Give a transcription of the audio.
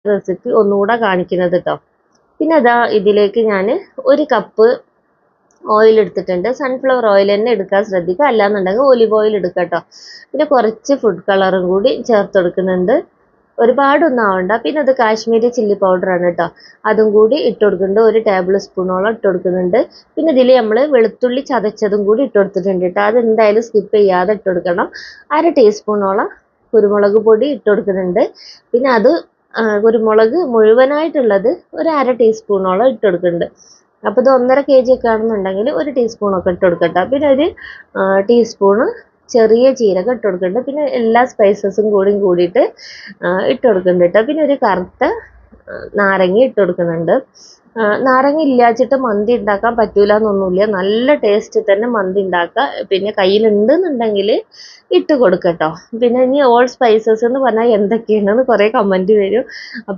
Recipe ഒന്നുകൂടെ കാണിക്കുന്നത് കേട്ടോ. പിന്നെ അതാ ഇതിലേക്ക് ഞാൻ 1 കപ്പ് ഓയിൽ എടുത്തിട്ടുണ്ട്. സൺഫ്ലവർ ഓയിൽ തന്നെ എടുക്കാൻ ശ്രദ്ധിക്കുക, അല്ലാന്നുണ്ടെങ്കിൽ ഒലിവ് ഓയിൽ എടുക്കുക കേട്ടോ. പിന്നെ കുറച്ച് ഫുഡ് കളറും കൂടി ചേർത്ത് കൊടുക്കുന്നുണ്ട്. ഒരുപാടൊന്നും ആവണ്ട. പിന്നെ അത് കാശ്മീരി ചില്ലി പൗഡറാണ് കേട്ടോ. അതും കൂടി ഇട്ട് കൊടുക്കുന്നുണ്ട്. 1 ടേബിൾ സ്പൂണോളം ഇട്ട് കൊടുക്കുന്നുണ്ട്. പിന്നെ ഇതിൽ നമ്മൾ വെളുത്തുള്ളി ചതച്ചതും കൂടി ഇട്ട് കൊടുത്തിട്ടുണ്ട് കേട്ടോ. അതെന്തായാലും സ്കിപ്പ് ചെയ്യാതെ ഇട്ട് കൊടുക്കണം. 1/2 ടീസ്പൂണോളം കുരുമുളക് പൊടി ഇട്ട് കൊടുക്കുന്നുണ്ട്. പിന്നെ അത് കുരുമുളക് മുഴുവനായിട്ടുള്ളത് 1/2 ടീസ്പൂണോളം ഇട്ട് കൊടുക്കുന്നുണ്ട്. അപ്പോൾ ഇത് 1.5 kg ഒക്കെ ആണെന്നുണ്ടെങ്കിൽ 1 ടീസ്പൂണൊക്കെ ഇട്ട് കൊടുക്കട്ടോ. പിന്നെ ഒരു ടീസ്പൂണ് ചെറിയ ജീരകം ഇട്ട് കൊടുക്കുന്നുണ്ട്. പിന്നെ എല്ലാ സ്പൈസസും കൂടിയിട്ട് ഇട്ട് കൊടുക്കുന്നുണ്ട് കേട്ടോ. പിന്നെ ഒരു കറുത്ത നാരങ്ങ ഇട്ട് കൊടുക്കുന്നുണ്ട്. നാരങ്ങ ഇല്ലാച്ചിട്ട് മന്തി ഉണ്ടാക്കാൻ പറ്റൂല എന്നൊന്നുമില്ല. നല്ല ടേസ്റ്റ് തന്നെ മന്തി ഉണ്ടാക്കുക. പിന്നെ കയ്യിലുണ്ടെന്നുണ്ടെങ്കിൽ ഇട്ട് കൊടുക്കട്ടോ. പിന്നെ ഇനി ഓൾ സ്പൈസസ് എന്ന് പറഞ്ഞാൽ എന്തൊക്കെയാണെന്ന് കുറേ കമൻറ്റ് വരും.